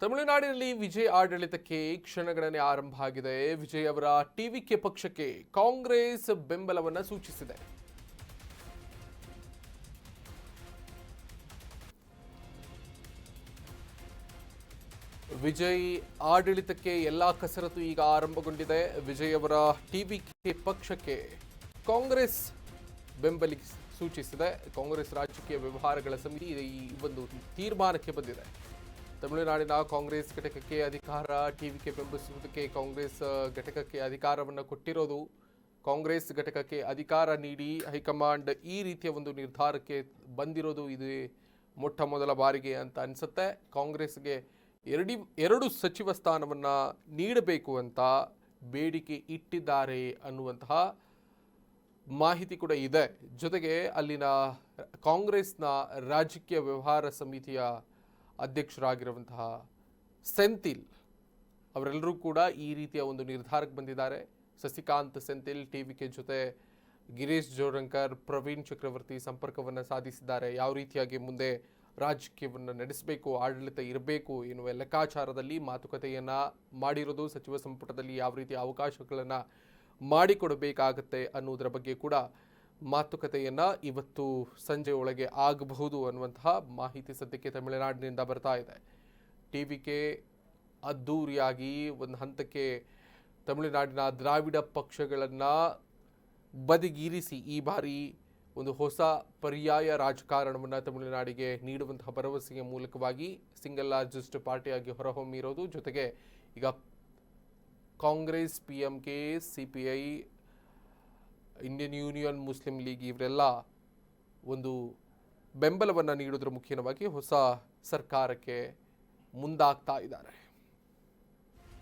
ತಮಿಳುನಾಡಿನಲ್ಲಿ ವಿಜಯ್ ಆಡಳಿತಕ್ಕೆ ಕ್ಷಣಗಣನೆ ಆರಂಭ ಆಗಿದೆ. ವಿಜಯ್ ಅವರ ಟಿವಿಕೆ ಪಕ್ಷಕ್ಕೆ ಕಾಂಗ್ರೆಸ್ ಬೆಂಬಲವನ್ನು ಸೂಚಿಸಿದೆ. ವಿಜಯ್ ಆಡಳಿತಕ್ಕೆ ಎಲ್ಲಾ ಕಸರತ್ತು ಈಗ ಆರಂಭಗೊಂಡಿದೆ. ವಿಜಯ್ ಅವರ ಟಿವಿಕೆ ಪಕ್ಷಕ್ಕೆ ಕಾಂಗ್ರೆಸ್ ಬೆಂಬಲ ಸೂಚಿಸಿದೆ. ಕಾಂಗ್ರೆಸ್ ರಾಜಕೀಯ ವ್ಯವಹಾರಗಳ ಸಮಿತಿ ಈ ಒಂದು ತೀರ್ಮಾನಕ್ಕೆ ಬಂದಿದೆ. ತಮಿಳುನಾಡಿನ ಕಾಂಗ್ರೆಸ್ ಘಟಕಕ್ಕೆ ಅಧಿಕಾರ, ಟಿವಿಕೆ ಬೆಂಬಲಿಸುವುದಕ್ಕೆ ಕಾಂಗ್ರೆಸ್ ಘಟಕಕ್ಕೆ ಅಧಿಕಾರವನ್ನು ಕೊಟ್ಟಿರೋದು. ಕಾಂಗ್ರೆಸ್ ಘಟಕಕ್ಕೆ ಅಧಿಕಾರ ನೀಡಿ ಹೈಕಮಾಂಡ್ ಈ ರೀತಿಯ ಒಂದು ನಿರ್ಧಾರಕ್ಕೆ ಬಂದಿರೋದು ಇದು ಮೊಟ್ಟ ಮೊದಲ ಬಾರಿಗೆ ಅಂತ ಅನಿಸುತ್ತೆ. ಕಾಂಗ್ರೆಸ್ಗೆ ಎರಡು ಸಚಿವ ಸ್ಥಾನವನ್ನು ನೀಡಬೇಕು ಅಂತ ಬೇಡಿಕೆ ಇಟ್ಟಿದ್ದಾರೆ ಅನ್ನುವಂತಹ ಮಾಹಿತಿ ಕೂಡ ಇದೆ. ಜೊತೆಗೆ ಅಲ್ಲಿನ ಕಾಂಗ್ರೆಸ್ನ ರಾಜಕೀಯ ವ್ಯವಹಾರ ಸಮಿತಿಯ ಅಧ್ಯಕ್ಷರಾಗಿರುವಂತಹ ಸೆಂಥಿಲ್ ಅವರೆಲ್ಲರೂ ಕೂಡ ಈ ರೀತಿಯ ಒಂದು ನಿರ್ಧಾರಕ್ಕೆ ಬಂದಿದ್ದಾರೆ. ಸಸಿಕಾಂತ್ ಸೆಂಥಿಲ್ ಟಿವಿಕೆ ಜೊತೆ ಗಿರೀಶ್ ಜೋರಂಕರ್, ಪ್ರವೀಣ್ ಚಕ್ರವರ್ತಿ ಸಂಪರ್ಕವನ್ನು ಸಾಧಿಸಿದ್ದಾರೆ. ಯಾವ ರೀತಿಯಾಗಿ ಮುಂದೆ ರಾಜಕೀಯವನ್ನು ನಡೆಸಬೇಕು, ಆಡಳಿತ ಇರಬೇಕು ಎನ್ನುವ ಲೆಕ್ಕಾಚಾರದಲ್ಲಿ ಮಾತುಕತೆಯನ್ನು ಮಾಡಿರೋದು. ಸಚಿವ ಸಂಪುಟದಲ್ಲಿ ಯಾವ ರೀತಿಯ ಅವಕಾಶಗಳನ್ನು ಮಾಡಿಕೊಡಬೇಕಾಗತ್ತೆ ಅನ್ನೋದರ ಬಗ್ಗೆ ಕೂಡ ಮಾತುಕತೆಯನ್ನು ಇವತ್ತು ಸಂಜೆ ಒಳಗೆ ಆಗಬಹುದು ಅನ್ನುವಂತಹ ಮಾಹಿತಿ ಸದ್ಯಕ್ಕೆ ತಮಿಳುನಾಡಿನಿಂದ ಬರ್ತಾ ಇದೆ. ಟಿವಿಕೆ ಅದ್ದೂರಿಯಾಗಿ ಒಂದು ಹಂತಕ್ಕೆ ತಮಿಳುನಾಡಿನ ದ್ರಾವಿಡ ಪಕ್ಷಗಳನ್ನು ಬದಿಗಿರಿಸಿ ಈ ಬಾರಿ ಒಂದು ಹೊಸ ಪರ್ಯಾಯ ರಾಜಕಾರಣವನ್ನು ತಮಿಳುನಾಡಿಗೆ ನೀಡುವಂತಹ ಭರವಸೆಯ ಮೂಲಕವಾಗಿ ಸಿಂಗಲ್ ಲಾರ್ಜೆಸ್ಟ್ ಪಾರ್ಟಿಯಾಗಿ ಹೊರಹೊಮ್ಮಿರೋದು. ಜೊತೆಗೆ ಈಗ Congress, PMK, CPI, Indian union Muslim league ಇವರೆಲ್ಲ ಒಂದು ಬೆಂಬಲವನ್ನು ನೀಡೋದ್ರ ಮುಖ್ಯವಾಗಿ ಹೊಸ ಸರ್ಕಾರಕ್ಕೆ ಮುಂದಾಗ್ತಾ ಇದ್ದಾರೆ.